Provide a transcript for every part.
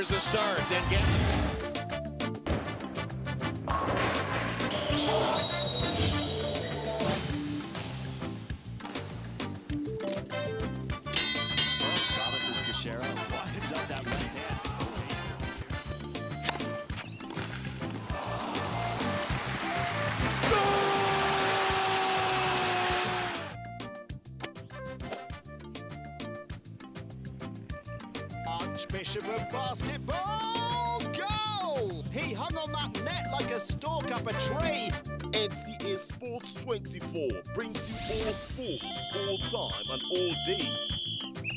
Here's a start and get. Promises to Shara. Winds up that left hand. Archbishop of basketball, goal! He hung on that net like a stalk up a tree. NTA Sports 24 brings you all sports, all time and all day.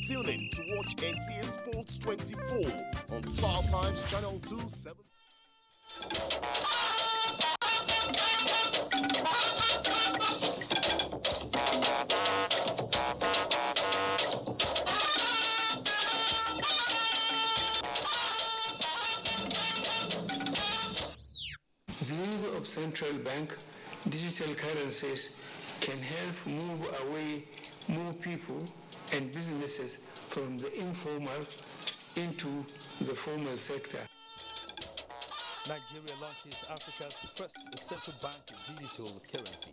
Tune in to watch NTA Sports 24 on Star Times Channel 27. The use of central bank digital currencies can help move away more people and businesses from the informal into the formal sector. Nigeria launches Africa's first central bank digital currency.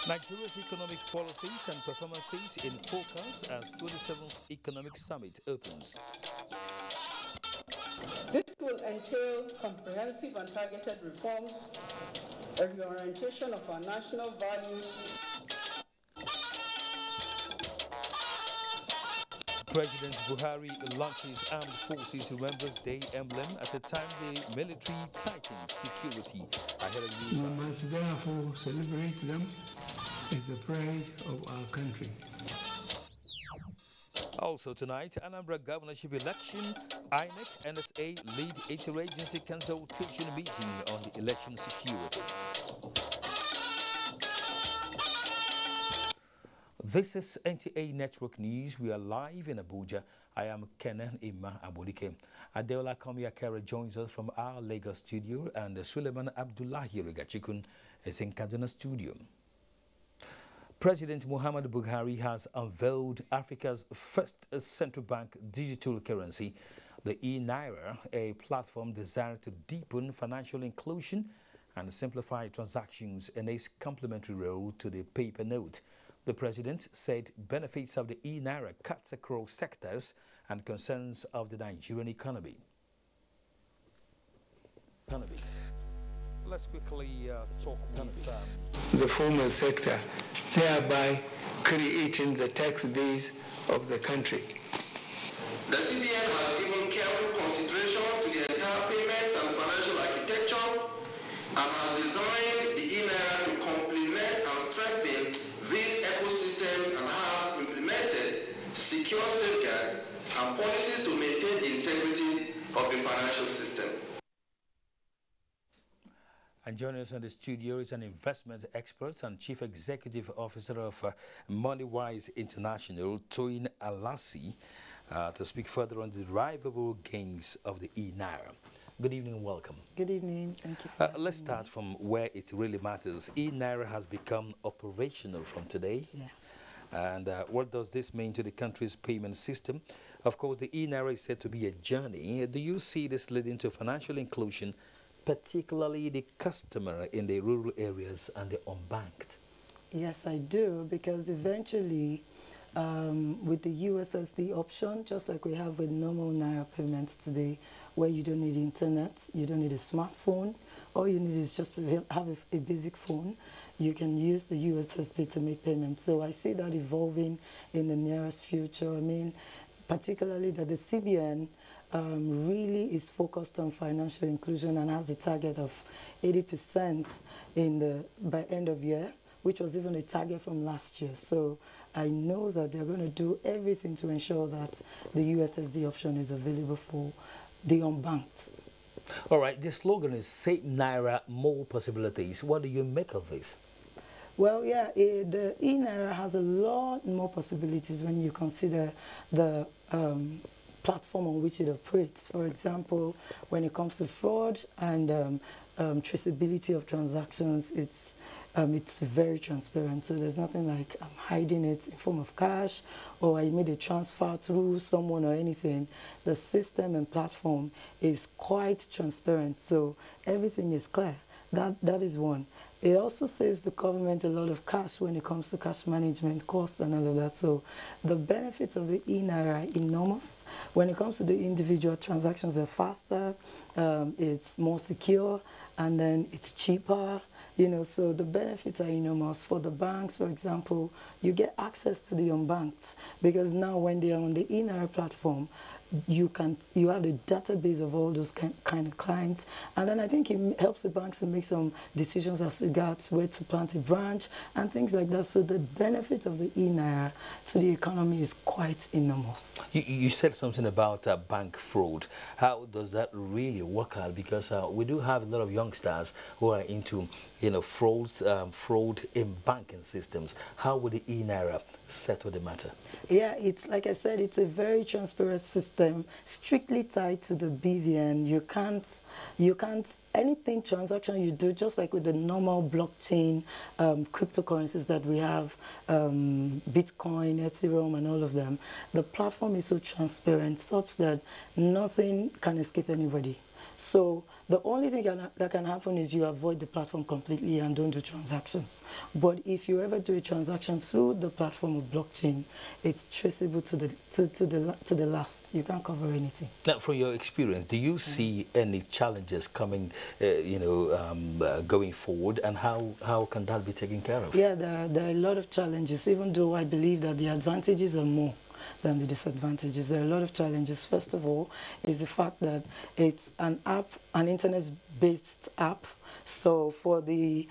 Nigeria's economic policies and performances in focus as 27th Economic Summit opens. This will entail comprehensive and targeted reforms, a reorientation of our national values. President Buhari launches Armed Forces Remembrance Day emblem at a time the military tightens security ahead of We new time. must therefore celebrate them as the pride of our country. Also tonight, Anambra governorship election, INEC, NSA lead interagency consultation meeting on the election security. This is NTA Network News. We are live in Abuja. I am Kenan Ima Abulike. Adeola Komiakere joins us from our Lagos studio, and Suleiman Abdullahi Rigachikun is in Kaduna studio. President Mohammed Buhari has unveiled Africa's first central bank digital currency, the Naira, a platform designed to deepen financial inclusion and simplify transactions in its complementary role to the paper note. The president said benefits of the Naira cuts across sectors and concerns of the Nigerian economy. Let's quickly talk with the formal sector, thereby creating the tax base of the country. The CBN has given careful consideration to the entire payments and financial architecture and has designed the Naira to complement and strengthen these ecosystems and have implemented secure safeguards and policies to maintain the integrity of the financial system. And joining us in the studio is an investment expert and chief executive officer of MoneyWise International, Toyin Alasi, to speak further on the derivable gains of the Naira. Good evening and welcome. Good evening. Thank you. Let's start from where it really matters. Naira has become operational from today. Yes. And what does this mean to the country's payment system? Of course, the Naira is said to be a journey. Do you see this leading to financial inclusion, particularly the customer in the rural areas and the unbanked? Yes, I do, because eventually with the USSD option, just like we have with normal Naira payments today, where you don't need internet, you don't need a smartphone, all you need is just to have a basic phone, you can use the USSD to make payments. So I see that evolving in the nearest future. I mean, particularly that the CBN really is focused on financial inclusion and has a target of 80% by end of year, which was even a target from last year. So I know that they're going to do everything to ensure that the USSD option is available for the unbanked. All right, the slogan is Save Naira, More Possibilities. What do you make of this? Well, yeah, the Naira has a lot more possibilities when you consider the platform on which it operates. For example, when it comes to fraud and traceability of transactions, it's very transparent. So there's nothing like I'm hiding it in form of cash or I made a transfer through someone or anything. The system and platform is quite transparent. So everything is clear. That is one. It also saves the government a lot of cash when it comes to cash management costs and all of that. So the benefits of the e-Naira are enormous. When it comes to the individual transactions, they're faster, it's more secure, and then it's cheaper. You know, so the benefits are enormous. For the banks, for example, you get access to the unbanked because now when they are on the e-Naira platform, you have the database of all those kind of clients, and then I think it helps the banks to make some decisions as regards where to plant a branch and things like that. So the benefit of the e-Naira to the economy is quite enormous. You said something about bank fraud. How does that really work out? Because we do have a lot of youngsters who are into, you know, fraud in banking systems. How would the e-Naira settle the matter? Yeah, it's like I said, it's a very transparent system, strictly tied to the BVN. You can't, anything transaction you do, just like with the normal blockchain cryptocurrencies that we have, Bitcoin, Ethereum, and all of them, the platform is so transparent such that nothing can escape anybody. So the only thing that can happen is you avoid the platform completely and don't do transactions. But if you ever do a transaction through the platform of blockchain, it's traceable to the last. You can't cover anything. Now, from your experience, do you see any challenges coming, going forward, and how can that be taken care of? Yeah, there are a lot of challenges, even though I believe that the advantages are more than the disadvantages. There are a lot of challenges. First of all, is the fact that it's an app, an internet-based app. So for the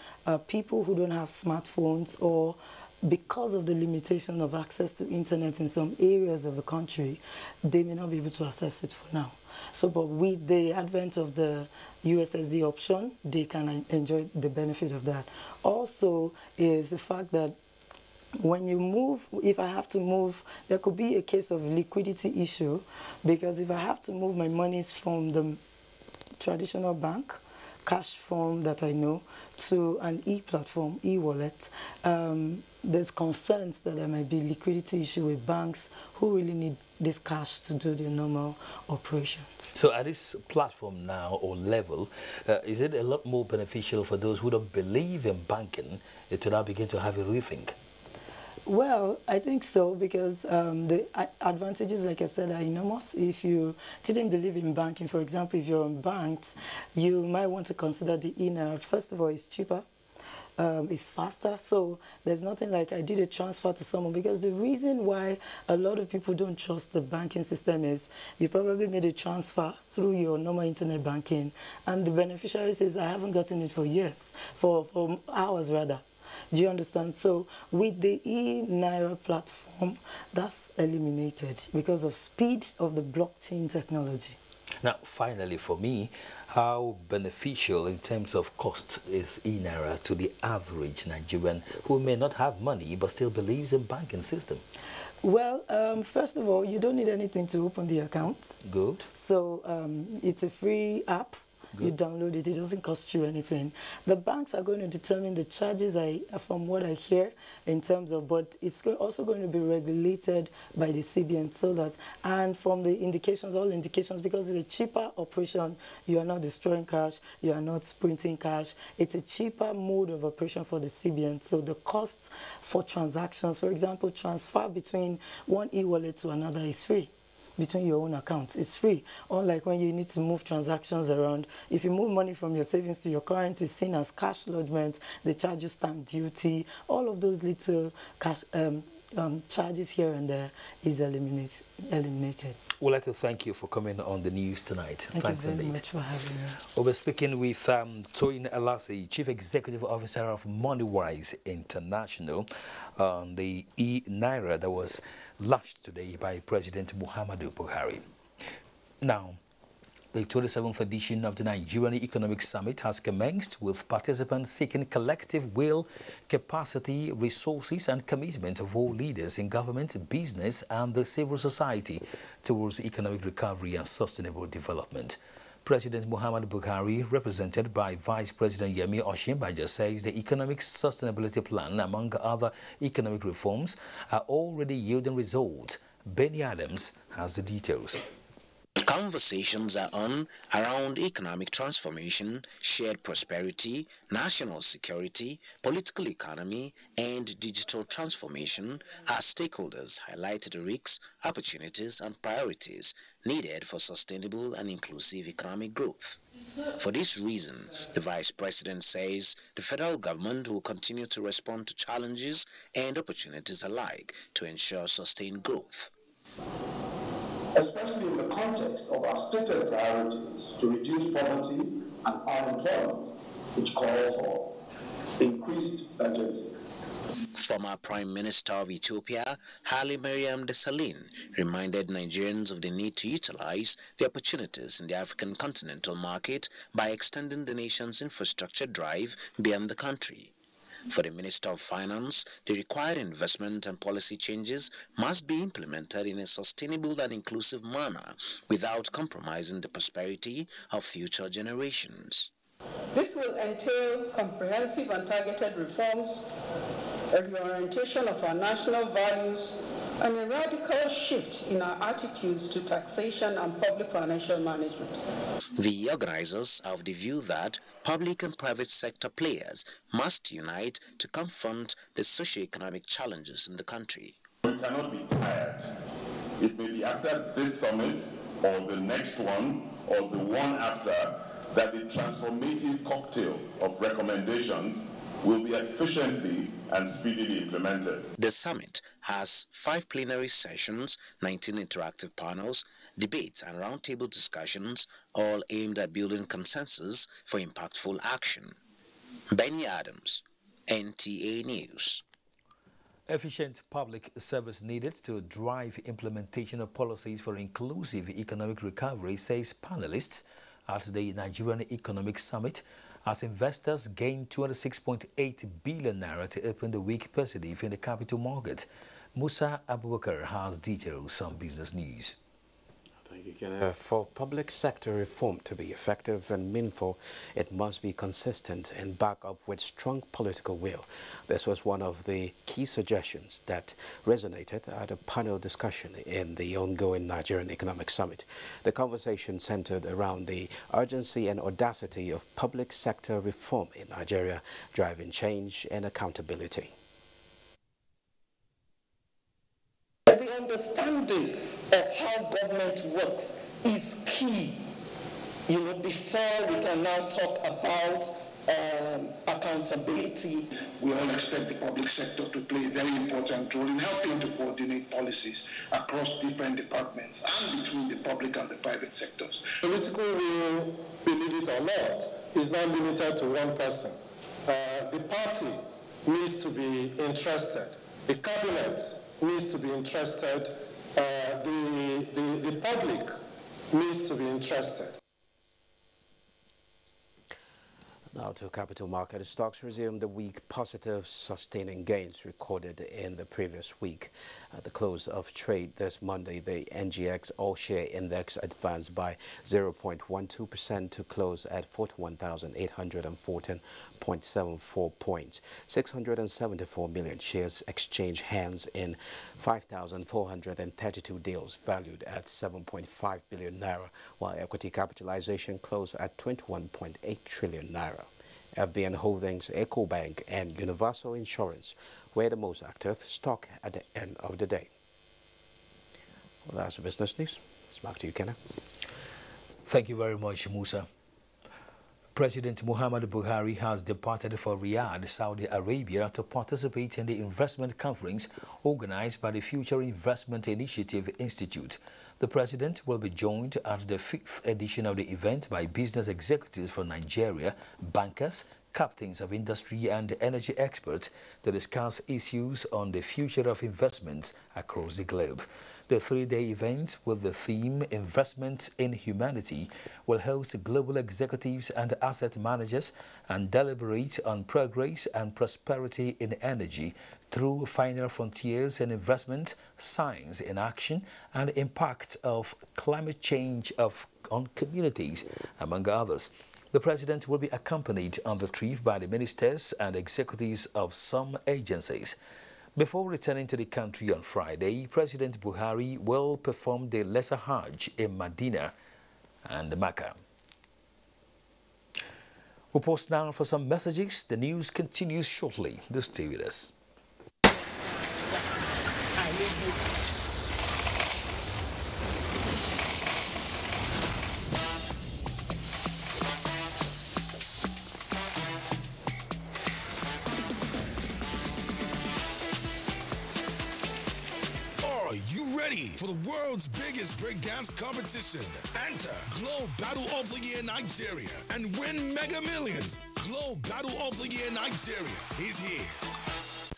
people who don't have smartphones, or because of the limitation of access to internet in some areas of the country, they may not be able to access it for now. So, but with the advent of the USSD option, they can enjoy the benefit of that. Also is the fact that when you move, if I have to move, there could be a case of liquidity issue, because if I have to move my monies from the traditional bank, cash form that I know, to an e-platform, e-wallet, there's concerns that there might be liquidity issue with banks who really need this cash to do their normal operations. So at this platform now or level, is it a lot more beneficial for those who don't believe in banking to now begin to have a rethink? Well, I think so, because the advantages, like I said, are enormous. If you didn't believe in banking, for example, if you're unbanked, you might want to consider the e-Naira. First of all, it's cheaper. It's faster, so there's nothing like I did a transfer to someone, because the reason why a lot of people don't trust the banking system is you probably made a transfer through your normal internet banking and the beneficiary says, I haven't gotten it for years, for hours rather. Do you understand? So with the e-Naira platform, that's eliminated because of speed of the blockchain technology. Now, finally, for me, how beneficial in terms of cost is e-Naira to the average Nigerian who may not have money but still believes in banking system? Well, first of all, you don't need anything to open the account. Good. So it's a free app. Good. You download it, it doesn't cost you anything. The banks are going to determine the charges, from what I hear, in terms of, but it's also going to be regulated by the CBN, so that, and from the indications, all indications, because it's a cheaper operation, you are not destroying cash, you are not printing cash, it's a cheaper mode of operation for the CBN, so the costs for transactions, for example, transfer between one e-wallet to another is free. Between your own accounts, it's free. Unlike when you need to move transactions around. If you move money from your savings to your current, it's seen as cash lodgement, they charge you stamp duty, all of those little cash charges here and there is eliminated. We'd like to thank you for coming on the news tonight. Thanks very much for having me. We're speaking with Toyin Elasi, Chief Executive Officer of MoneyWise International, on the e-Naira that was launched today by President Muhammad Buhari. Now, the 27th edition of the Nigerian Economic Summit has commenced, with participants seeking collective will, capacity, resources and commitment of all leaders in government, business and the civil society towards economic recovery and sustainable development. President Mohammed Buhari, represented by Vice President Yemi Osinbajo, says the Economic Sustainability Plan, among other economic reforms, are already yielding results. Benny Adams has the details. Conversations are on around economic transformation, shared prosperity, national security, political economy, and digital transformation as stakeholders highlight the risks, opportunities, and priorities needed for sustainable and inclusive economic growth. For this reason, the Vice President says the federal government will continue to respond to challenges and opportunities alike to ensure sustained growth. Especially in the context of our stated priorities to reduce poverty and unemployment, which call for increased urgency. Former Prime Minister of Ethiopia, Haile Mariam Desalegn, reminded Nigerians of the need to utilize the opportunities in the African continental market by extending the nation's infrastructure drive beyond the country. For the Minister of Finance, the required investment and policy changes must be implemented in a sustainable and inclusive manner without compromising the prosperity of future generations. This will entail comprehensive and targeted reforms, a reorientation of our national values, and a radical shift in our attitudes to taxation and public financial management. The organizers are of the view that public and private sector players must unite to confront the socio-economic challenges in the country. We cannot be tired. It may be after this summit or the next one or the one after that the transformative cocktail of recommendations will be efficiently and speedily implemented. The summit has 5 plenary sessions, 19 interactive panels, debates and roundtable discussions, all aimed at building consensus for impactful action. Benny Adams, NTA News. Efficient public service needed to drive implementation of policies for inclusive economic recovery, says panelists at the Nigerian Economic Summit, as investors gained 26.8 billion naira to open the week positive in the capital market. Musa Abubakar has details on business news. For public sector reform to be effective and meaningful, it must be consistent and backed up with strong political will. This was one of the key suggestions that resonated at a panel discussion in the ongoing Nigerian Economic Summit. The conversation centered around the urgency and audacity of public sector reform in Nigeria, driving change and accountability. The understanding of how government works is key, before we can now talk about accountability. We all expect the public sector to play a very important role in helping to coordinate policies across different departments and between the public and the private sectors. Political will, believe it or not, is not limited to one person. The party needs to be interested. The cabinet needs to be interested. The public needs to be interested. Now to capital market. Stocks resumed the week positive, sustaining gains recorded in the previous week. At the close of trade this Monday, the NGX all-share index advanced by 0.12% to close at 41,814.74 points. 674 million shares exchanged hands in 5,432 deals valued at 7.5 billion naira, while equity capitalization closed at 21.8 trillion naira. FBN Holdings, EcoBank, and Universal Insurance were the most active stock at the end of the day. Well, that's the business news. It's back to you, Kenna. Thank you very much, Musa. President Muhammad Buhari has departed for Riyadh, Saudi Arabia, to participate in the investment conference organized by the Future Investment Initiative Institute. The president will be joined at the 5th edition of the event by business executives from Nigeria, bankers, captains of industry and energy experts to discuss issues on the future of investments across the globe. The three-day event with the theme Investment in Humanity will host global executives and asset managers and deliberate on progress and prosperity in energy through final frontiers in investment, science in action, and impact of climate change on communities, among others. The President will be accompanied on the trip by the ministers and executives of some agencies. Before returning to the country on Friday, President Buhari will perform the Lesser Hajj in Medina and Mecca. We'll pause now for some messages. The news continues shortly. Stay with us. For the world's biggest breakdance competition, enter Globe Battle of the Year Nigeria and win Mega Millions. Globe Battle of the Year Nigeria is here.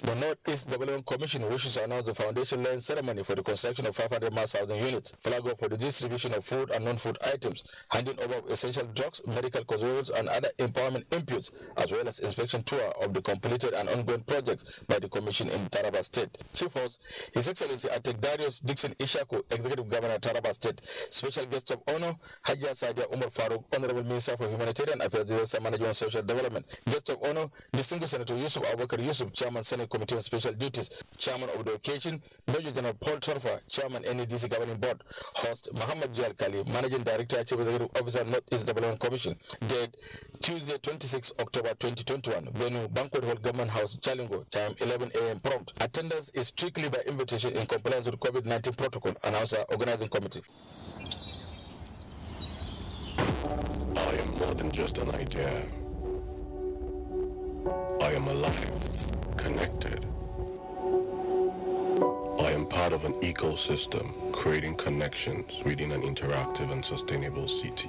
The Northeast Development Commission wishes to announce the foundation land ceremony for the construction of 500 mass housing units, flag off for the distribution of food and non-food items, handing over of essential drugs, medical controls, and other empowerment inputs, as well as inspection tour of the completed and ongoing projects by the Commission in Taraba State. Chief host, His Excellency Atek Darius Dixon Ishaku, Executive Governor Taraba State. Special guest of honor, Hajia Saidia Umar Farouk, Honorable Minister for Humanitarian Affairs, Disaster Management and Social Development. Guest of honor, Distinguished Senator Yusuf Abubakar Yusuf, Chairman Senate Committee on Special Duties. Chairman of the occasion, Major General Paul Torfa, Chairman NEDC Governing Board. Host, Mohammed Kali, Managing Director, Chief Executive Officer, Northeast Development Commission. Date, Tuesday, 26 October 2021. Venue, Banquet Hall, Government House, Chalingo. Time, 11 a.m. prompt. Attendance is strictly by invitation in compliance with COVID-19 protocol. Announcer, Organizing Committee. I am more than just an idea. I am alive, connected. I am part of an ecosystem, creating connections within an interactive and sustainable city.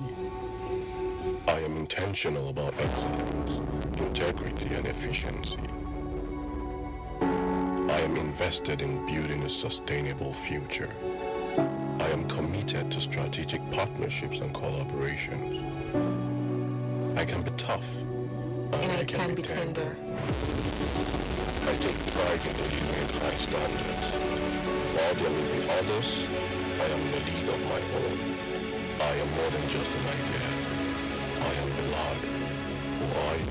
I am intentional about excellence, integrity, and efficiency. I am invested in building a sustainable future. I am committed to strategic partnerships and collaborations. I can be tough, and I can be tender. I take pride in delivering high standards. While there may be others, I am in a league of my own. I am more than just an idea. I am blood. Who are you?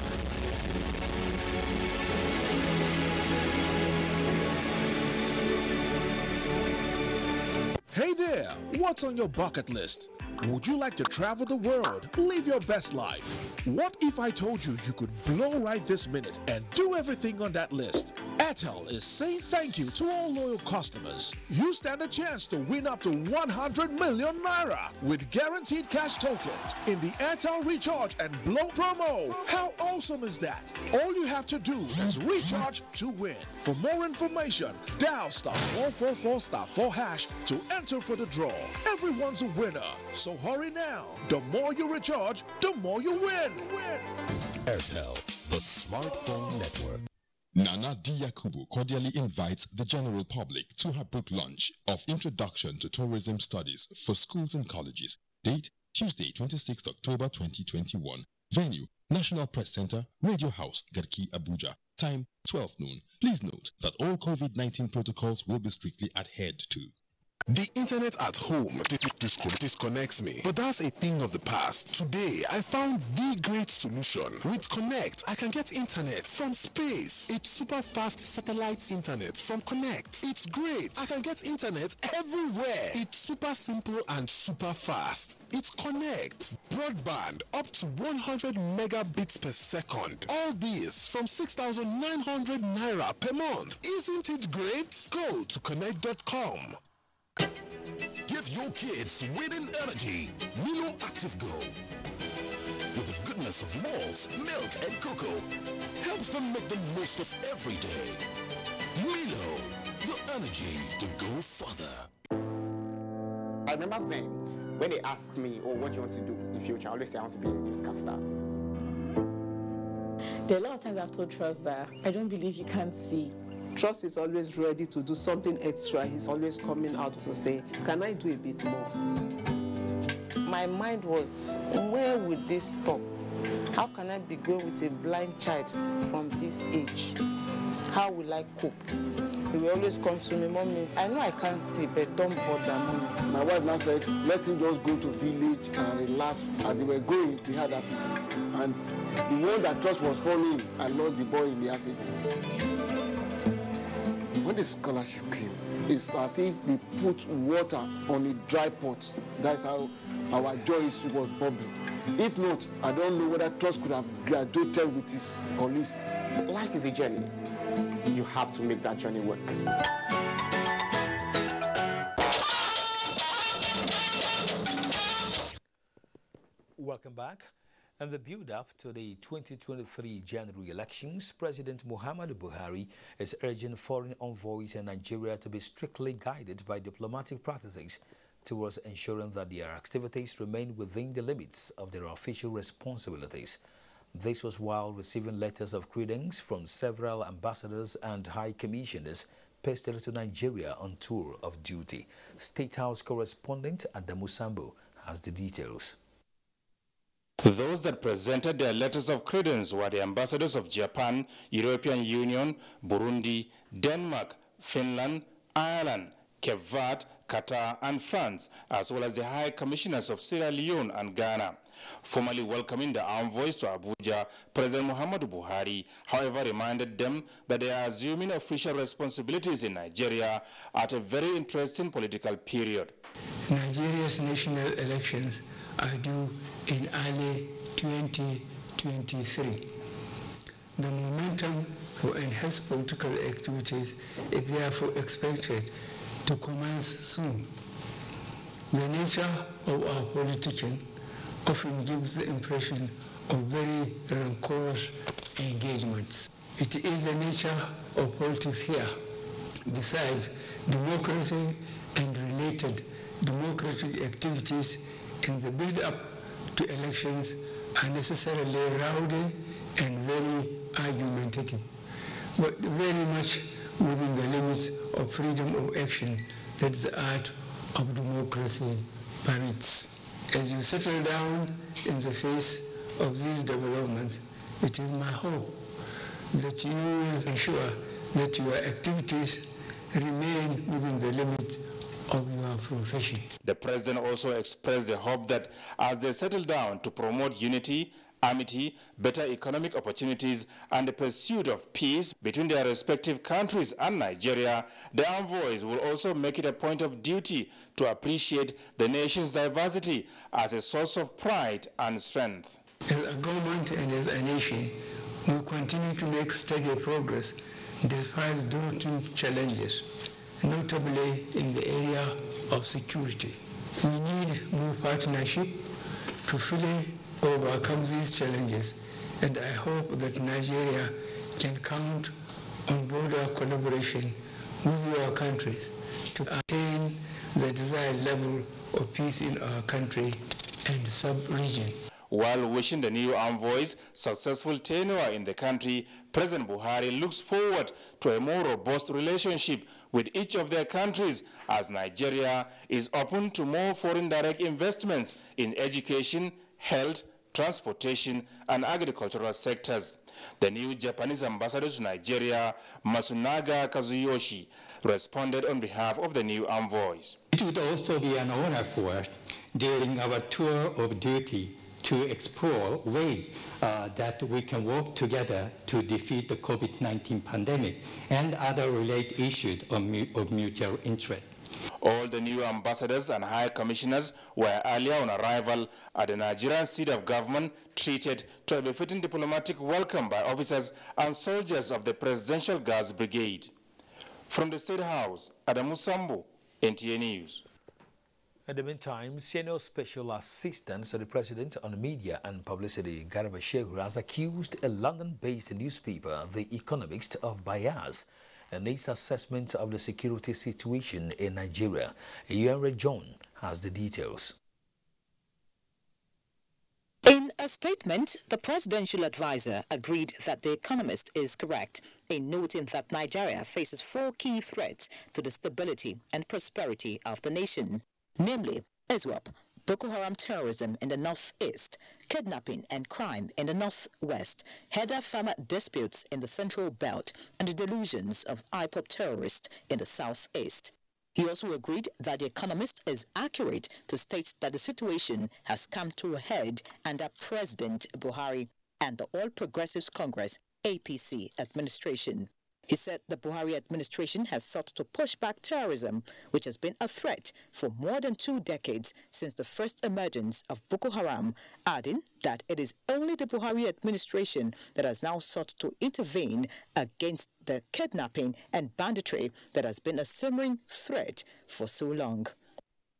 Hey there, what's on your bucket list? Would you like to travel the world, live your best life? What if I told you you could blow right this minute and do everything on that list? Airtel is saying thank you to all loyal customers. You stand a chance to win up to 100 million Naira with guaranteed cash tokens in the Airtel Recharge and Blow promo. How awesome is that? All you have to do is recharge to win. For more information, dial *444*4# to enter for the draw. Everyone's a winner. So hurry now. The more you recharge, the more you win. Airtel, the smartphone network. Nana D. Yakubu cordially invites the general public to her book launch of Introduction to Tourism Studies for Schools and Colleges. Date, Tuesday, 26th October 2021. Venue, National Press Center, Radio House, Garki, Abuja. Time, 12 noon. Please note that all COVID-19 protocols will be strictly adhered to. The internet at home disconnects me, but that's a thing of the past. Today, I found the great solution. With Connect, I can get internet from space. It's super fast satellite internet from Connect. It's great. I can get internet everywhere. It's super simple and super fast. It's Connect. Broadband up to 100 megabits per second. All this from 6,900 Naira per month. Isn't it great? Go to connect.com. Give your kids winning energy. Milo Active Go. With the goodness of malt, milk, and cocoa, helps them make the most of every day. Milo, the energy to go further. I remember then, when they asked me, oh, what do you want to do in future? I always say I want to be a newscaster. There are a lot of times I've told Trust that I don't believe you can't see. Trust is always ready to do something extra. He's always coming out to say, can I do a bit more? My mind was, where will this stop? How can I be going with a blind child from this age? How will I cope? He will always come to me, Mommy, I know I can't see, but don't bother, Mommy. My wife now said, let him just go to village and relax. As they were going, they had accident. And the one that Trust was following, I lost the boy in the accident. When the scholarship came, it's as if they put water on a dry pot. That's how our joy was bubbling. If not, I don't know whether Trust could have graduated with his colleagues. Life is a journey. You have to make that journey work. Welcome back. In the build-up to the 2023 general elections, President Muhammad Buhari is urging foreign envoys in Nigeria to be strictly guided by diplomatic practices towards ensuring that their activities remain within the limits of their official responsibilities. This was while receiving letters of credence from several ambassadors and high commissioners posted to Nigeria on tour of duty. State House correspondent Adamu Sambo has the details. Those that presented their letters of credence were the ambassadors of Japan, European Union, Burundi, Denmark, Finland, Ireland, Cape Verde, Qatar and France, as well as the High Commissioners of Sierra Leone and Ghana. Formally welcoming the envoys to Abuja, President Muhammadu Buhari, however, reminded them that they are assuming official responsibilities in Nigeria at a very interesting political period. Nigeria's national elections are due in early 2023. The momentum for enhanced political activities is therefore expected to commence soon. The nature of our politician often gives the impression of very rancorous engagements. It is the nature of politics here. Besides, democracy and related democratic activities in the build-up to elections are necessarily rowdy and very argumentative, but very much within the limits of freedom of action that the art of democracy permits. As you settle down in the face of these developments, it is my hope that you will ensure that your activities remain within the limits of your profession. The president also expressed the hope that as they settle down to promote unity, amity, better economic opportunities, and the pursuit of peace between their respective countries and Nigeria, the envoys will also make it a point of duty to appreciate the nation's diversity as a source of pride and strength. As a government and as a nation, we continue to make steady progress despite daunting challenges, notably in the area of security. We need more partnership to fully overcome these challenges, and I hope that Nigeria can count on broader collaboration with your countries to attain the desired level of peace in our country and sub-region. While wishing the new envoys successful tenure in the country, President Buhari looks forward to a more robust relationship with each of their countries as Nigeria is open to more foreign direct investments in education, health, transportation, and agricultural sectors. The new Japanese ambassador to Nigeria, Masunaga Kazuyoshi, responded on behalf of the new envoys. It would also be an honor for us during our tour of duty to explore ways that we can work together to defeat the COVID-19 pandemic and other related issues of mutual interest. All the new ambassadors and high commissioners were earlier on arrival at the Nigerian seat of government treated to a befitting diplomatic welcome by officers and soldiers of the Presidential Guards Brigade. From the State House, Adamu Sambo, NTA News. In the meantime, Senior Special Assistant to the President on Media and Publicity, Garba Shehu, has accused a London-based newspaper, The Economist, of bias in its assessment of the security situation in Nigeria. Ian John has the details. In a statement, the presidential advisor agreed that The Economist is correct in noting that Nigeria faces 4 key threats to the stability and prosperity of the nation, namely ISWAP, Boko Haram terrorism in the northeast, kidnapping and crime in the northwest, header-farmer disputes in the central belt, and the delusions of IPOP terrorists in the southeast. He also agreed that The Economist is accurate to state that the situation has come to a head under President Buhari and the All Progressives Congress APC administration. He said the Buhari administration has sought to push back terrorism, which has been a threat for more than 2 decades since the first emergence of Boko Haram, adding that it is only the Buhari administration that has now sought to intervene against the kidnapping and banditry that has been a simmering threat for so long.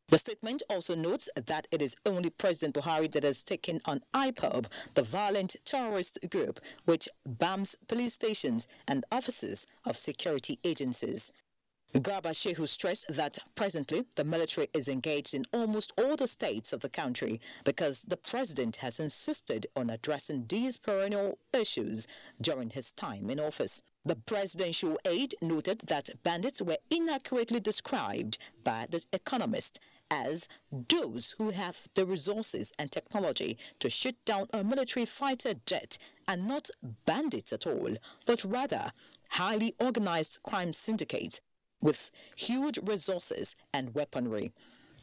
The statement also notes that it is only President Buhari that has taken on IPOB, the violent terrorist group which bombs police stations and offices of security agencies. Garba Shehu stressed that presently the military is engaged in almost all the states of the country because the president has insisted on addressing these perennial issues during his time in office. The presidential aide noted that bandits were inaccurately described by The Economist as those who have the resources and technology to shoot down a military fighter jet, and not bandits at all, but rather highly organized crime syndicates with huge resources and weaponry.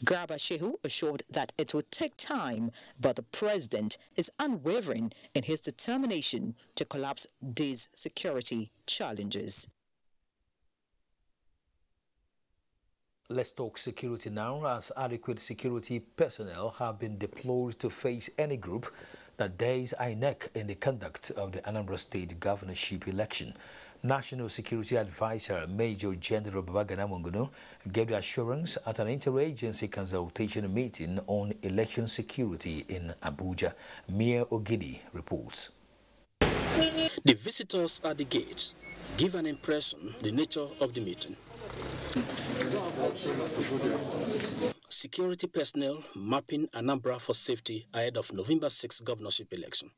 Garba Shehu assured that it will take time, but the president is unwavering in his determination to collapse these security challenges. Let's talk security now, as adequate security personnel have been deployed to face any group that dares INEC in the conduct of the Anambra State governorship election. National Security Advisor Major General Babagana Monguno gave the assurance at an interagency consultation meeting on election security in Abuja. Mia Ogidi reports. The visitors at the gates give an impression the nature of the meeting. Security personnel mapping Anambra for safety ahead of November 6 governorship election.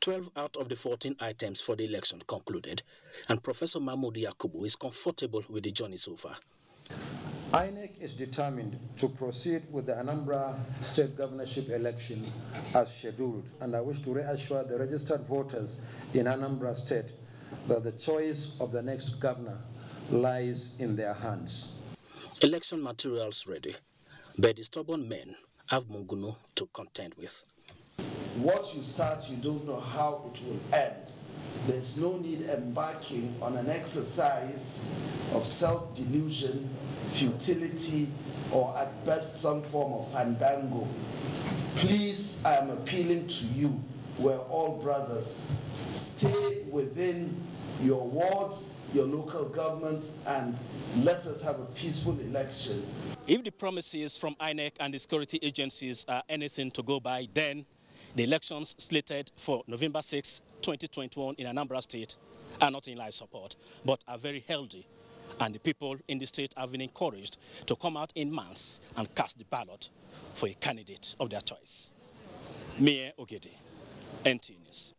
12 out of the 14 items for the election concluded, and Professor Mahmoud Yakubu is comfortable with the journey so far. INEC is determined to proceed with the Anambra State governorship election as scheduled, and I wish to reassure the registered voters in Anambra State that the choice of the next governor lies in their hands. Election materials ready, but the stubborn men have Munguno to contend with. What you start, you don't know how it will end. There's no need embarking on an exercise of self-delusion, futility, or at best some form of fandango. Please, I am appealing to you, we're all brothers. Stay within your wards, your local governments, and let us have a peaceful election. If the promises from INEC and the security agencies are anything to go by, then the elections slated for November 6, 2021 in Anambra State are not in live support, but are very healthy. And the people in the state have been encouraged to come out in mass and cast the ballot for a candidate of their choice. Mie Ogede, NTA News.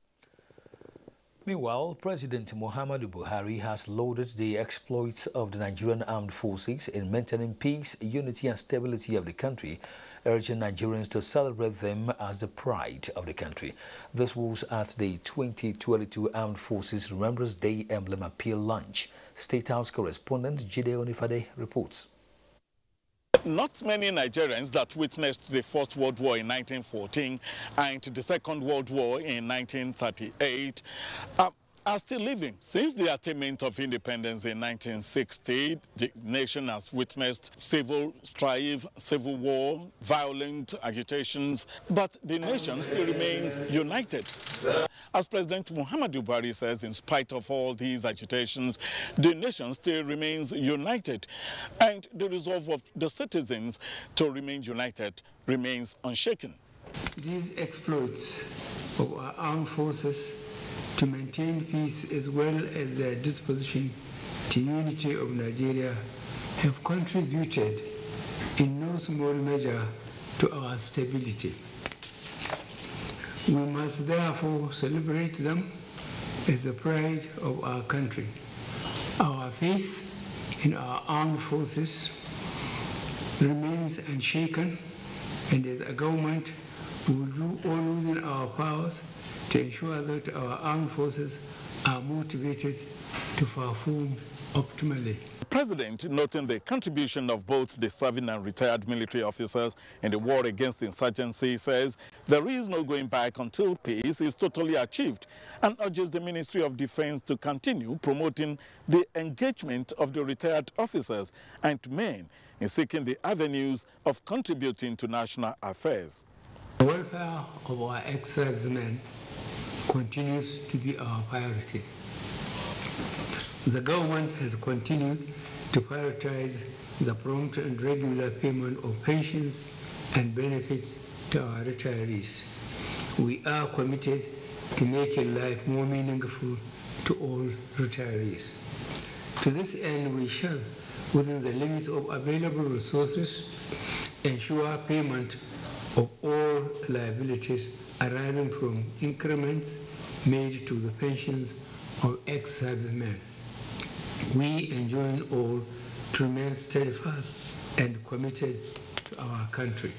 Meanwhile, President Muhammad Buhari has lauded the exploits of the Nigerian armed forces in maintaining peace, unity and stability of the country, urging Nigerians to celebrate them as the pride of the country. This was at the 2022 Armed Forces Remembrance Day Emblem Appeal Lunch. State House correspondent Jide Onifade reports. Not many Nigerians that witnessed the First World War in 1914 and the Second World War in 1938 are still living. Since the attainment of independence in 1960, the nation has witnessed civil strife, civil war, violent agitations, but the nation still remains united. As President Muhammad Buhari says, in spite of all these agitations, the nation still remains united, and the resolve of the citizens to remain united remains unshaken. These exploits of our armed forces to maintain peace as well as their disposition to unity of Nigeria have contributed in no small measure to our stability. We must therefore celebrate them as the pride of our country. Our faith in our armed forces remains unshaken, and as a government, we will do all within our powers to ensure that our armed forces are motivated to perform optimally. The President, noting the contribution of both the serving and retired military officers in the war against insurgency, says there is no going back until peace is totally achieved, and urges the Ministry of Defense to continue promoting the engagement of the retired officers and men in seeking the avenues of contributing to national affairs. The welfare of our ex-servicemen continues to be our priority. The government has continued to prioritize the prompt and regular payment of pensions and benefits to our retirees. We are committed to making life more meaningful to all retirees. To this end, we shall, within the limits of available resources, ensure payment of all liabilities arising from increments made to the pensions of ex-servicemen. We enjoin all to remain steadfast and committed to our country.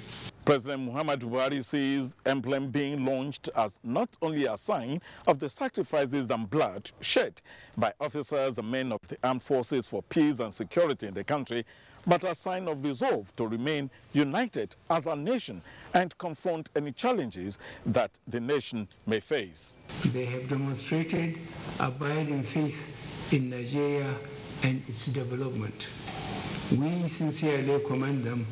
President Muhammad Buhari sees emblem being launched as not only a sign of the sacrifices and blood shed by officers and men of the armed forces for peace and security in the country, but a sign of resolve to remain united as a nation and confront any challenges that the nation may face. They have demonstrated abiding faith in Nigeria and its development. We sincerely commend them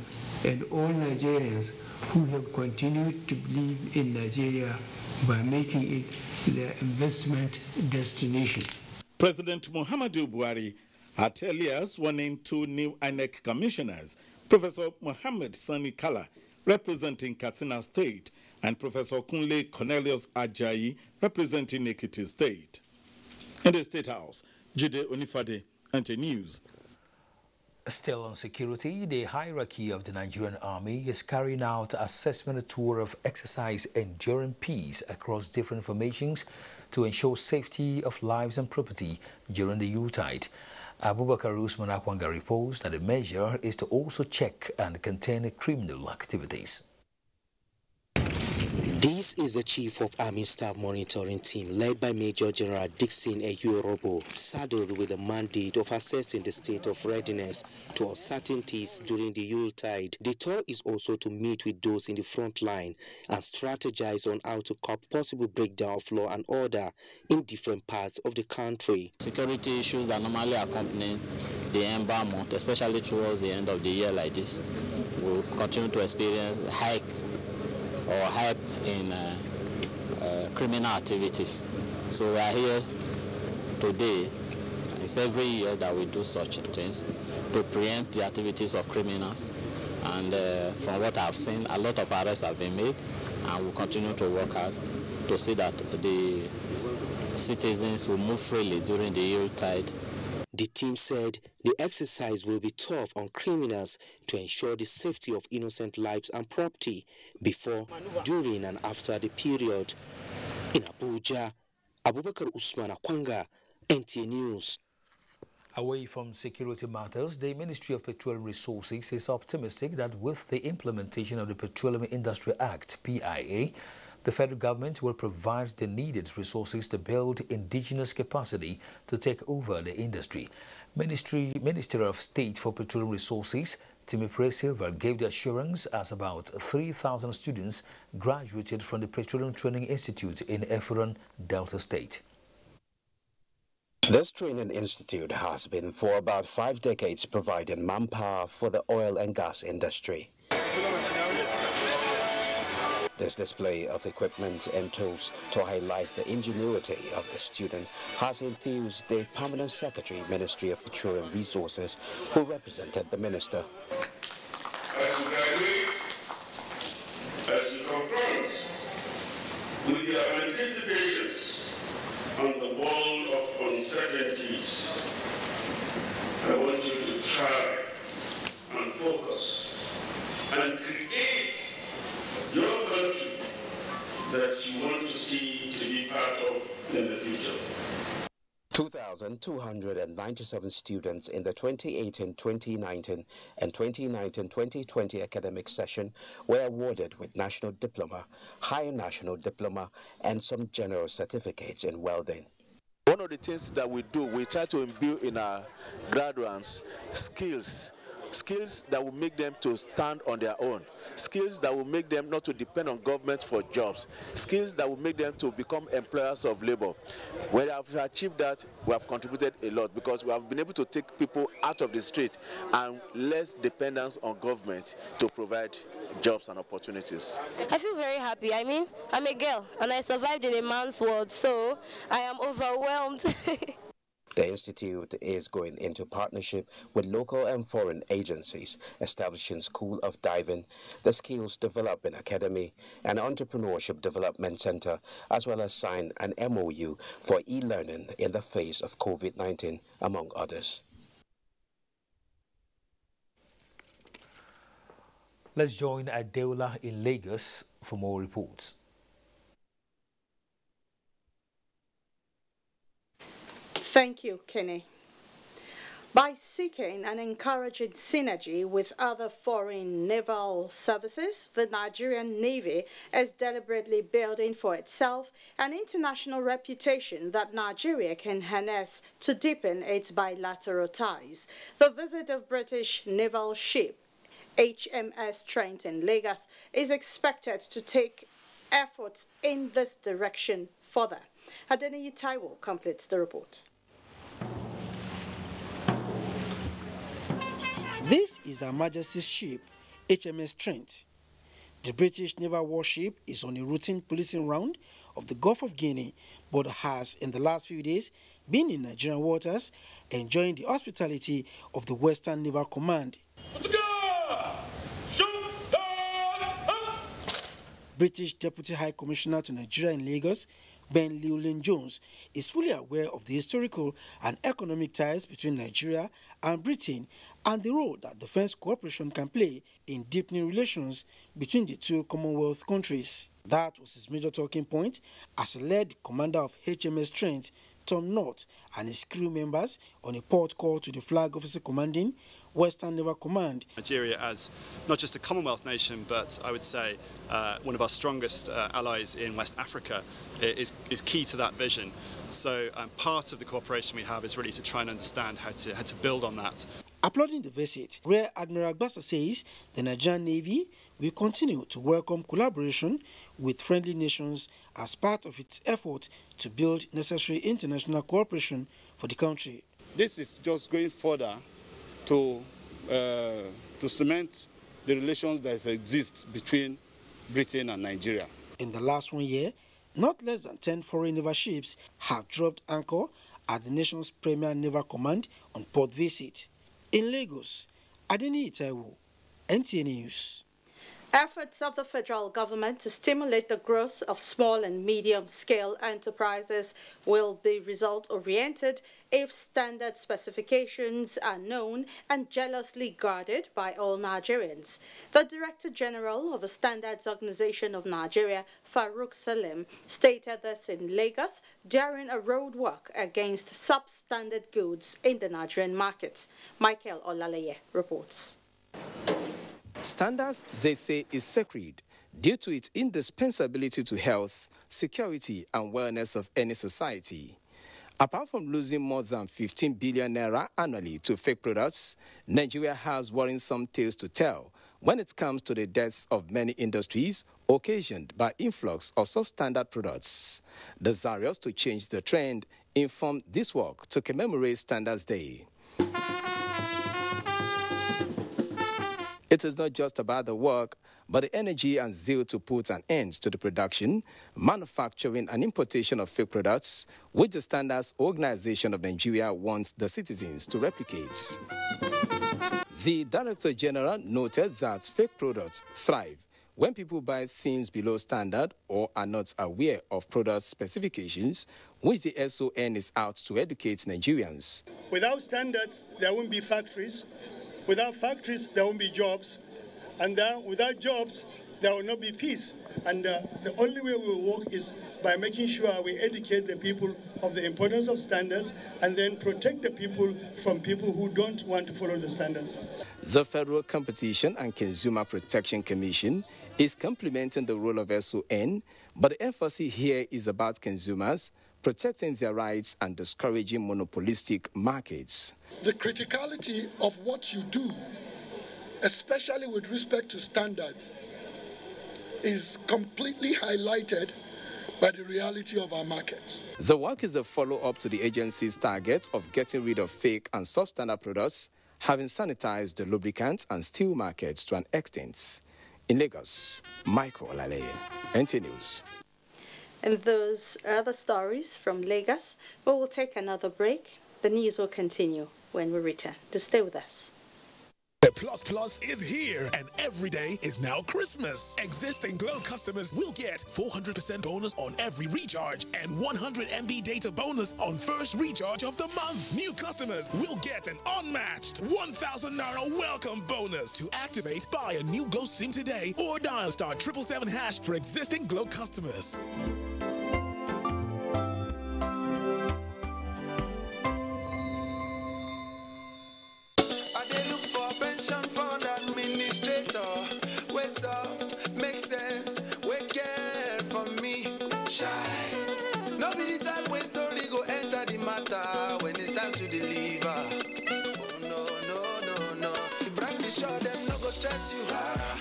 and all Nigerians who have continued to believe in Nigeria by making it their investment destination. President Muhammadu Buhari had earlier sworn in 2 new INEC commissioners, Professor Mohammed Sani Kala, representing Katsina State, and Professor Kunle Cornelius Ajayi, representing Ekiti State. In the State House, Jide Onifade, NTA News. Still on security, the hierarchy of the Nigerian Army is carrying out an assessment tour of exercise Enduring Peace across different formations to ensure safety of lives and property during the Yuletide. Abubakar Usman Akwanga reports that the measure is to also check and contain criminal activities. This is the Chief of Army Staff Monitoring Team, led by Major General Dixon Eyurobo, saddled with the mandate of assessing the state of readiness to uncertainties during the Yuletide. The tour is also to meet with those in the front line and strategize on how to curb possible breakdown of law and order in different parts of the country. Security issues that normally accompany the Ember month, especially towards the end of the year like this, will continue to experience hype in criminal activities. So we are here today. It's every year that we do such things to preempt the activities of criminals. And from what I've seen, a lot of arrests have been made, and we'll continue to work hard to see that the citizens will move freely during the Yuletide. The team said the exercise will be tough on criminals to ensure the safety of innocent lives and property before, during and after the period. In Abuja, Abubakar Usman Akwanga, NTA News. Away from security matters, the Ministry of Petroleum Resources is optimistic that with the implementation of the Petroleum Industry Act, PIA, the federal government will provide the needed resources to build indigenous capacity to take over the industry. Minister of State for Petroleum Resources, Timipre Silva, gave the assurance as about 3,000 students graduated from the Petroleum Training Institute in Efuron, Delta State. This training institute has been for about 5 decades providing manpower for the oil and gas industry. This display of equipment and tools to highlight the ingenuity of the student has enthused the Permanent Secretary, Ministry of Petroleum Resources, who represented the minister. As you graduate, as you confront with your anticipations on the wall of uncertainties, I want you to try and focus and create your country that you want 1,297 students in the 2018-2019 and 2019-2020 academic session were awarded with National Diploma, Higher National Diploma, and some general certificates in welding. One of the things that we do, we try to imbue in our graduates skills that will make them to stand on their own, skills that will make them not to depend on government for jobs, skills that will make them to become employers of labor. When we have achieved that, we have contributed a lot because we have been able to take people out of the street and less dependence on government to provide jobs and opportunities. I feel very happy. I mean, I'm a girl and I survived in a man's world, so I am overwhelmed. The institute is going into partnership with local and foreign agencies, establishing School of Diving, the Skills Development Academy, and Entrepreneurship Development Center, as well as sign an MOU for e-learning in the face of COVID-19, among others. Let's join Adeola in Lagos for more reports. Thank you, Kenny. By seeking and encouraging synergy with other foreign naval services, the Nigerian Navy is deliberately building for itself an international reputation that Nigeria can harness to deepen its bilateral ties. The visit of British naval ship HMS Trent in Lagos is expected to take efforts in this direction further. Adeniyi Taiwo completes the report. This is Her Majesty's ship, HMS Trent. The British naval warship is on a routine policing round of the Gulf of Guinea, but has in the last few days been in Nigerian waters, enjoying the hospitality of the Western Naval Command. British Deputy High Commissioner to Nigeria in Lagos, Ben Llewellyn-Jones, is fully aware of the historical and economic ties between Nigeria and Britain and the role that defense cooperation can play in deepening relations between the two Commonwealth countries. That was his major talking point as he led the commander of HMS Trent, Tom North, and his crew members on a port call to the Flag Officer Commanding Western Naval Command. Nigeria, as not just a Commonwealth nation, but I would say one of our strongest allies in West Africa, is key to that vision. So part of the cooperation we have is really to try and understand how to build on that. Applauding the visit, Rear Admiral Gbasa says the Nigerian Navy will continue to welcome collaboration with friendly nations as part of its effort to build necessary international cooperation for the country. This is just going further to cement the relations that exist between Britain and Nigeria. In the last 1 year, not less than 10 foreign naval ships have dropped anchor at the nation's premier naval command on port visit. In Lagos, Adeniyi Taiwo, NTA News. Efforts of the federal government to stimulate the growth of small and medium-scale enterprises will be result-oriented if standard specifications are known and jealously guarded by all Nigerians. The Director General of the Standards Organization of Nigeria, Farouk Salim, stated this in Lagos during a roadwork against substandard goods in the Nigerian market. Michael Olaleye reports. Standards, they say, is sacred due to its indispensability to health, security, and wellness of any society. Apart from losing more than 15 billion naira annually to fake products, Nigeria has worrisome tales to tell when it comes to the deaths of many industries occasioned by influx of substandard products. Desirous to change the trend informed this work to commemorate Standards Day. It is not just about the work, but the energy and zeal to put an end to the production, manufacturing and importation of fake products, which the Standards Organization of Nigeria wants the citizens to replicate. The Director General noted that fake products thrive when people buy things below standard or are not aware of product specifications, which the SON is out to educate Nigerians. Without standards, there won't be factories. Without factories, there won't be jobs. And without jobs, there will not be peace. And the only way we will work is by making sure we educate the people of the importance of standards and then protect the people from people who don't want to follow the standards. The Federal Competition and Consumer Protection Commission is complementing the role of SON, but the emphasis here is about consumers protecting their rights and discouraging monopolistic markets. The criticality of what you do, especially with respect to standards, is completely highlighted by the reality of our markets. The work is a follow-up to the agency's target of getting rid of fake and substandard products, having sanitized the lubricants and steel markets to an extent. In Lagos, Michael Olale, NTA News. And those other stories from Lagos, but we'll take another break. The news will continue when we return. To stay with us. The Plus is here, and every day is now Christmas. Existing Glow customers will get 400% bonus on every recharge and 100 MB data bonus on first recharge of the month. New customers will get an unmatched 1,000 Naira welcome bonus. To activate, buy a new Glow SIM today or dial *777# for existing Glow customers. Fund administrator, we soft, make sense, we care for me, shy. No be the type when story go enter the matter when it's time to deliver. Oh no. The brand is sure them no go stress you.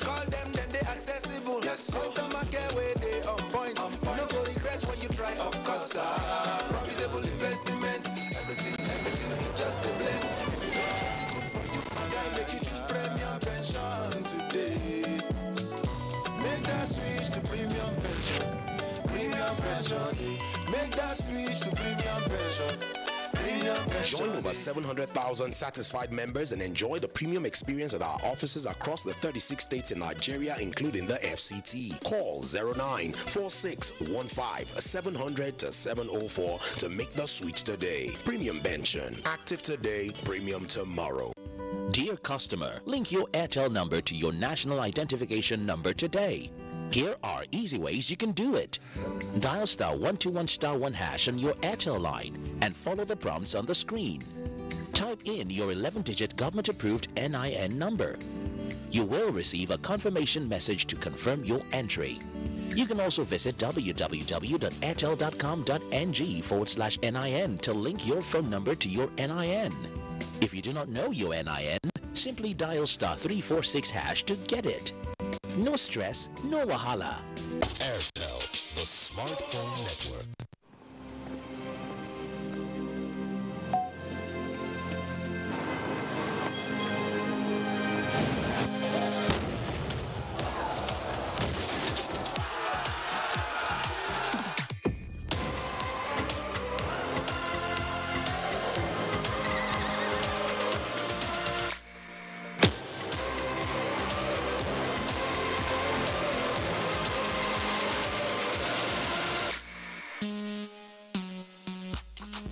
Call them then they accessible. Yes, customer care where they on point. No go regret when you try, of course. Profitable investment, everything is just a blend. If you want it good for you, my guy, make you choose premium pension today. Make that switch to premium pension. Premium pension. Make that switch to premium pension. Join over 700,000 satisfied members and enjoy the premium experience at our offices across the 36 states in Nigeria, including the FCT. Call 094615-700-704 to make the switch today. Premium pension. Active today, premium tomorrow. Dear customer, link your Airtel number to your national identification number today. Here are easy ways you can do it. Dial *121*1# on your Airtel line and follow the prompts on the screen. Type in your 11-digit government-approved NIN number. You will receive a confirmation message to confirm your entry. You can also visit www.airtel.com.ng/NIN to link your phone number to your NIN. If you do not know your NIN, simply dial *346# to get it. No stress, no wahala. Airtel, the smartphone network.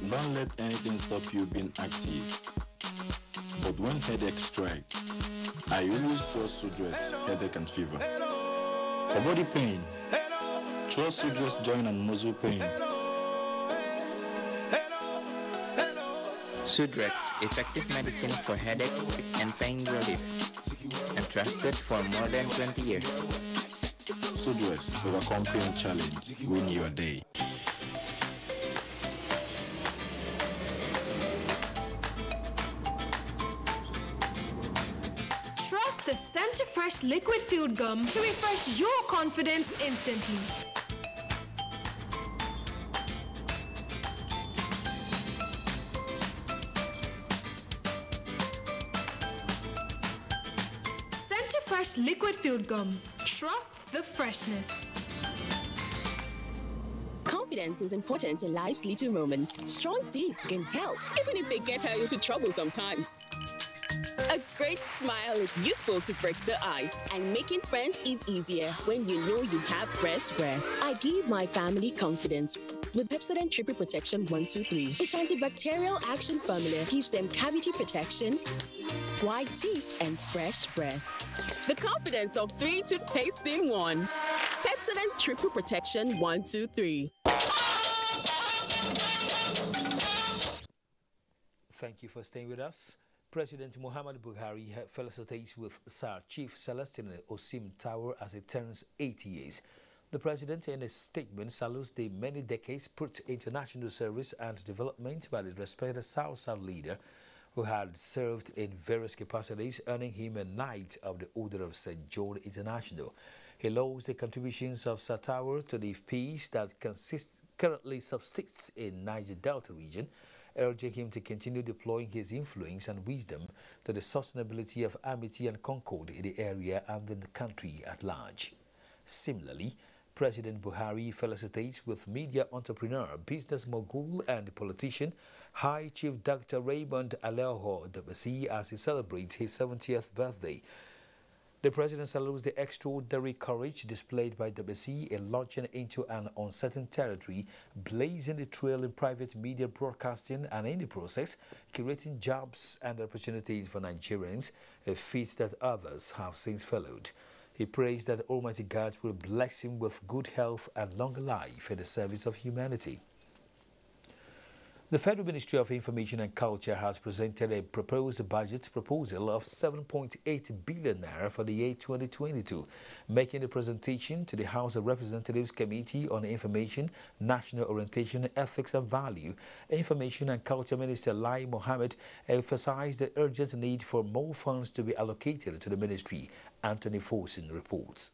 Don't let anything stop you being active. But when headache strikes, I always trust Sudress headache and fever. For body pain, trust Sudress joint and muscle pain. Sudrex, effective medicine for headache and pain relief, and trusted for more than 20 years. Sudress, overcome pain challenge, win your day. Trust the Fresh liquid field gum to refresh your confidence instantly. Fresh liquid field gum. Trust the freshness. Confidence is important in life's little moments. Strong teeth can help, even if they get her into trouble sometimes. A great smile is useful to break the ice, and making friends is easier when you know you have fresh breath. I give my family confidence with Pepsodent Triple Protection 123. Its antibacterial action formula gives them cavity protection, white teeth, and fresh breath. The confidence of 3 toothpaste in 1. Pepsodent Triple Protection 123. Thank you for staying with us. President Mohammed Buhari felicitates with Sir Chief Celestine Osim Tower as it turns 80 years. The president, in a statement, salutes the many decades put into national service and development by the respected South-South leader, who had served in various capacities, earning him a Knight of the Order of St. John International. He lauds the contributions of Sir Tower to the peace that currently subsists in Niger Delta region, urging him to continue deploying his influence and wisdom to the sustainability of amity and concord in the area and in the country at large. Similarly, President Buhari felicitates with media entrepreneur, business mogul and politician High Chief Dr. Raymond Alejo Dobasi as he celebrates his 70th birthday. The president salutes the extraordinary courage displayed by Dobasi in launching into an uncertain territory, blazing the trail in private media broadcasting and in the process, creating jobs and opportunities for Nigerians, a feat that others have since followed. He prays that Almighty God will bless him with good health and long life in the service of humanity. The Federal Ministry of Information and Culture has presented a proposed budget proposal of 7.8 billion naira for the year 2022, making the presentation to the House of Representatives Committee on Information, National Orientation, Ethics and Value. Information and Culture Minister Lai Mohammed emphasized the urgent need for more funds to be allocated to the ministry. Anthony Forson reports.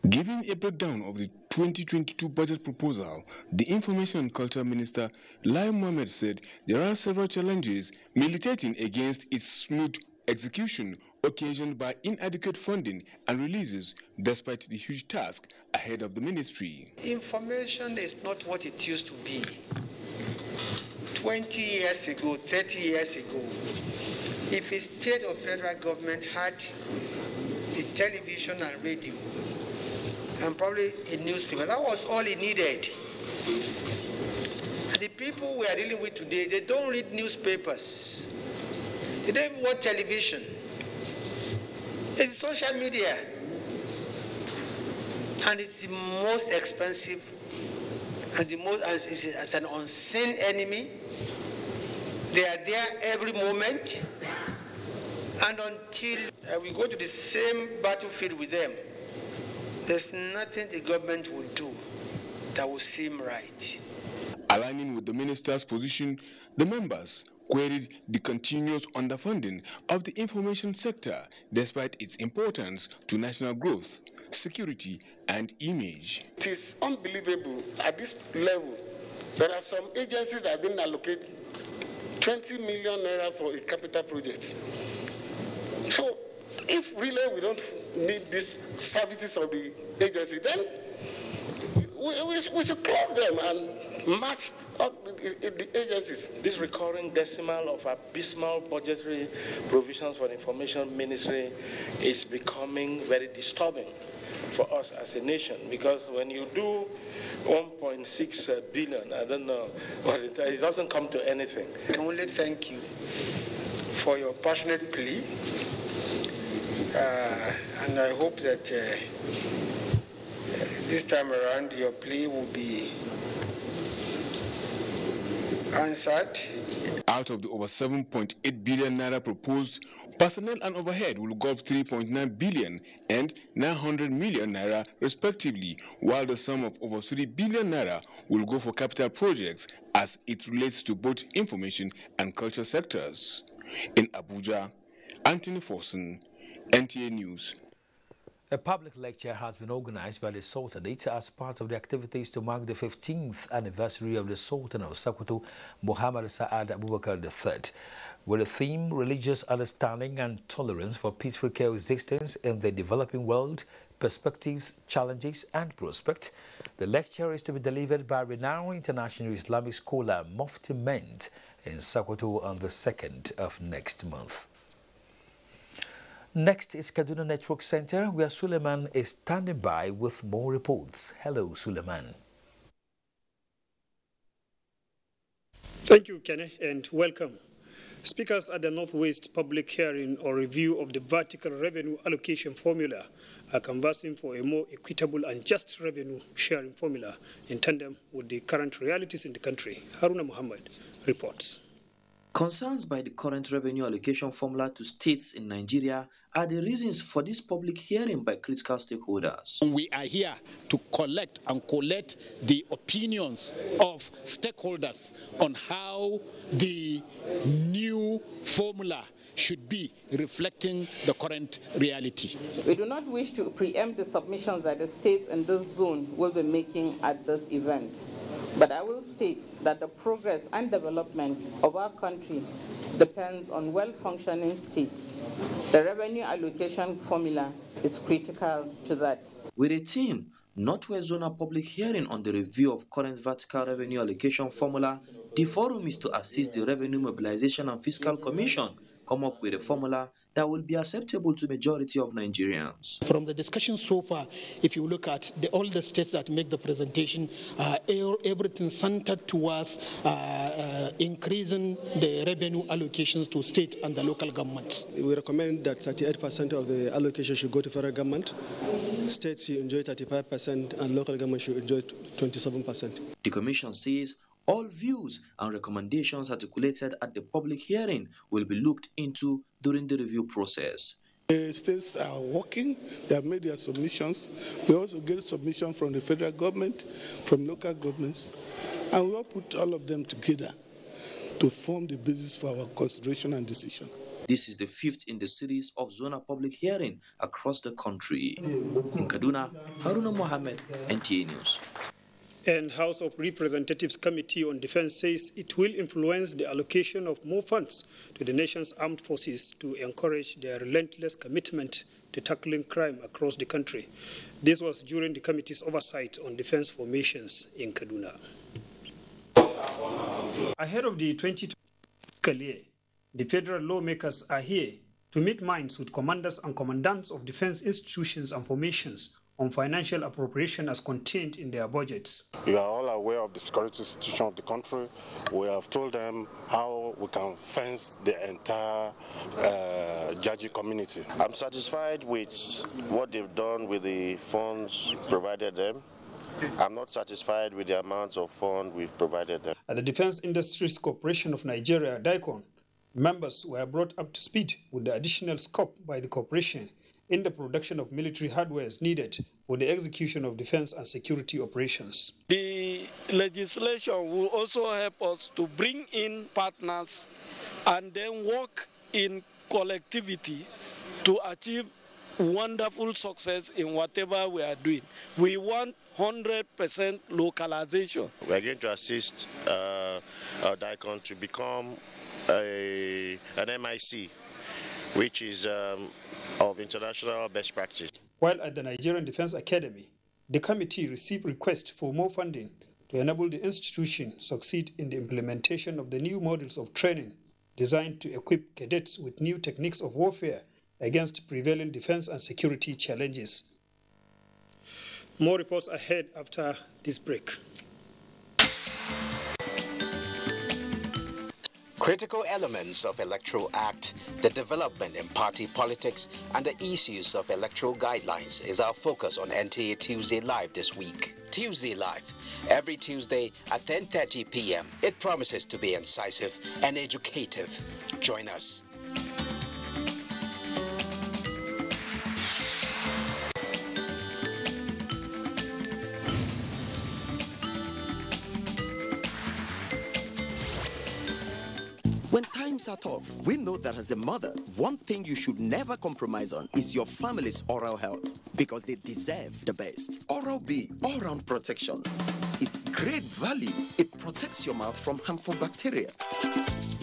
Giving a breakdown of the 2022 budget proposal, the Information and Culture Minister Lai Mohammed said there are several challenges militating against its smooth execution occasioned by inadequate funding and releases despite the huge task ahead of the ministry. Information is not what it used to be. 20 years ago, 30 years ago, if a state or federal government had the television and radio, and probably a newspaper, that was all it needed. And the people we are dealing with today, they don't read newspapers. They don't even watch television. It's social media. And it's the most expensive and the most, as an unseen enemy. They are there every moment. And until we go to the same battlefield with them, there's nothing the government will do that will seem right. Aligning with the minister's position, the members queried the continuous underfunding of the information sector despite its importance to national growth, security, and image. It is unbelievable at this level. There are some agencies that have been allocated 20 million naira for a capital project. So if really we don't need these services of the agency, then we should close them and match up the agencies. This recurring decimal of abysmal budgetary provisions for the information ministry is becoming very disturbing for us as a nation, because when you do 1.6 billion, I don't know, but it doesn't come to anything. I can only thank you for your passionate plea. And I hope that this time around your plea will be answered. Out of the over 7.8 billion naira proposed, personnel and overhead will go up 3.9 billion and 900 million naira respectively, while the sum of over 3 billion naira will go for capital projects as it relates to both information and culture sectors. In Abuja, Anthony Forson, NTA News. A public lecture has been organized by the Sultanate as part of the activities to mark the 15th anniversary of the Sultan of Sokoto, Muhammad Sa'ad Abubakar III, with the theme Religious Understanding and Tolerance for Peaceful Coexistence in the Developing World, Perspectives, Challenges and Prospects. The lecture is to be delivered by renowned international Islamic scholar Mufti Ment in Sokoto on the 2nd of next month. Next is Kaduna Network Center, where Suleiman is standing by with more reports. Hello, Suleiman. Thank you, Kenny, and welcome. Speakers at the Northwest public hearing or review of the vertical revenue allocation formula are canvassing for a more equitable and just revenue sharing formula in tandem with the current realities in the country. Haruna Mohammed reports. Concerns by the current revenue allocation formula to states in Nigeria are the reasons for this public hearing by critical stakeholders. We are here to collect the opinions of stakeholders on how the new formula should be reflecting the current reality. We do not wish to preempt the submissions that the states in this zone will be making at this event. But I will state that the progress and development of our country depends on well-functioning states. The revenue allocation formula is critical to that. With a team, Northwest Zonal public hearing on the review of current vertical revenue allocation formula, the forum is to assist the Revenue Mobilization and Fiscal Commission come up with a formula that will be acceptable to the majority of Nigerians. From the discussion so far, if you look at all the states that make the presentation, everything centered towards increasing the revenue allocations to state and the local governments. We recommend that 38% of the allocation should go to federal government. States should enjoy 35% and local government should enjoy 27%. The Commission says all views and recommendations articulated at the public hearing will be looked into during the review process. The states are working, they have made their submissions. We also get submissions from the federal government, from local governments, and we all put all of them together to form the basis for our consideration and decision. This is the 5th in the series of Zonal public hearing across the country. In Kaduna, Haruna Mohammed, NTA News. And House of Representatives Committee on Defense says it will influence the allocation of more funds to the nation's armed forces to encourage their relentless commitment to tackling crime across the country. This was during the committee's oversight on defense formations in Kaduna. Ahead of the 2020 fiscal year, the federal lawmakers are here to meet minds with commanders and commandants of defense institutions and formations on financial appropriation as contained in their budgets. You are all aware of the security situation of the country. We have told them how we can fence the entire Jaji community. I'm satisfied with what they've done with the funds provided them. I'm not satisfied with the amount of funds we've provided them. At the Defense Industries Corporation of Nigeria, DICON, members were brought up to speed with the additional scope by the corporation in the production of military hardware needed for the execution of defense and security operations. The legislation will also help us to bring in partners and then work in collectivity to achieve wonderful success in whatever we are doing. We want 100% localization. We are going to assist DICON to become an MIC, which is of international best practice. While at the Nigerian Defense Academy, the committee received requests for more funding to enable the institution succeed in the implementation of the new models of training designed to equip cadets with new techniques of warfare against prevailing defense and security challenges. More reports ahead after this break. Critical elements of Electoral Act, the development in party politics, and the issues of electoral guidelines is our focus on NTA Tuesday Live this week. Tuesday Live, every Tuesday at 10:30 p.m. It promises to be incisive and educative. Join us. When times are tough, we know that as a mother, one thing you should never compromise on is your family's oral health, because they deserve the best. Oral-B, all-round protection. Its great value, it protects your mouth from harmful bacteria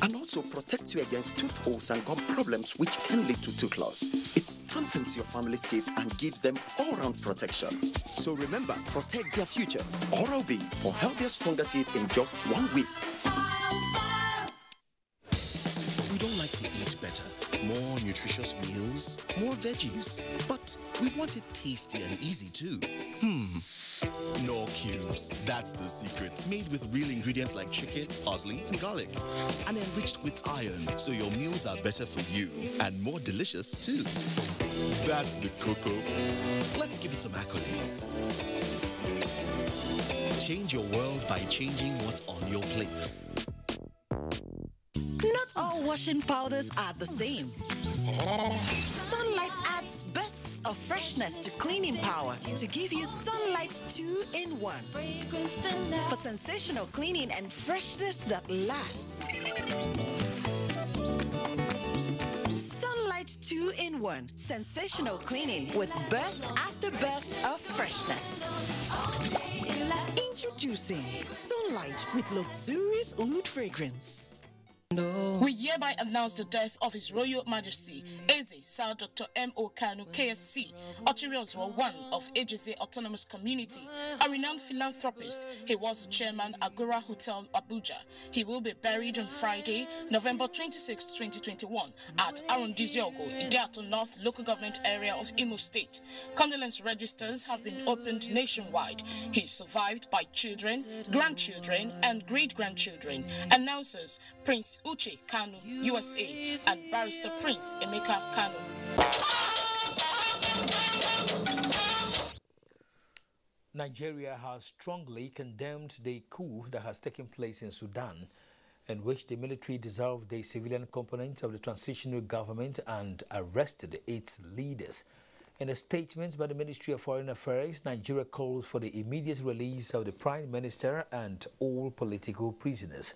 and also protects you against tooth holes and gum problems which can lead to tooth loss. It strengthens your family's teeth and gives them all-round protection. So remember, protect their future. Oral-B for healthier, stronger teeth in just 1 week. We don't like to eat better. More nutritious meals, more veggies, but we want it tasty and easy too. Knorr Cubes, that's the secret. Made with real ingredients like chicken, parsley, and garlic, and enriched with iron, so your meals are better for you and more delicious too. That's the cocoa. Let's give it some accolades. Change your world by changing what's on your plate. Not all washing powders are the same. Sunlight adds bursts of freshness to cleaning power to give you Sunlight 2-in-1 for sensational cleaning and freshness that lasts. Sunlight 2-in-1, sensational cleaning with burst after burst of freshness. Introducing Sunlight with luxurious oud fragrance. We hereby announce the death of His Royal Majesty Eze Sir Dr. M.O. Kanu KSC, Ochiriozwa I of Ejeze Autonomous Community, a renowned philanthropist. He was the chairman Agora Hotel, Abuja. He will be buried on Friday, November 26, 2021 at Arundiziogo, Ideato North Local Government Area of Imo State. Condolence registers have been opened nationwide. He is survived by children, grandchildren, and great-grandchildren. Announcers Prince Uche Kanu, USA, and Barrister Prince Emeka Kanu. Nigeria has strongly condemned the coup that has taken place in Sudan, in which the military dissolved the civilian component of the transitional government and arrested its leaders. In a statement by the Ministry of Foreign Affairs, Nigeria called for the immediate release of the Prime Minister and all political prisoners.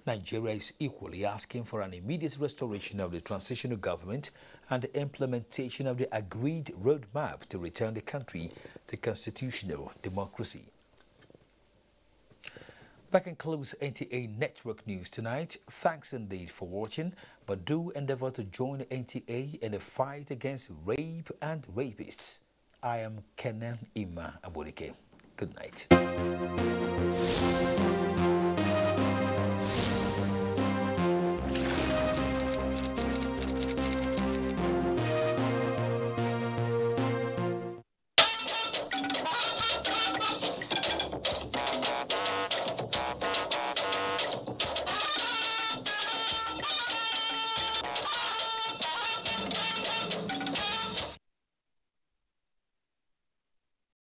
Nigeria is equally asking for an immediate restoration of the transitional government and the implementation of the agreed roadmap to return the country to constitutional democracy. That concludes NTA Network News tonight. Thanks indeed for watching, but do endeavor to join NTA in the fight against rape and rapists. I am Kenan Ima Abodike. Good night.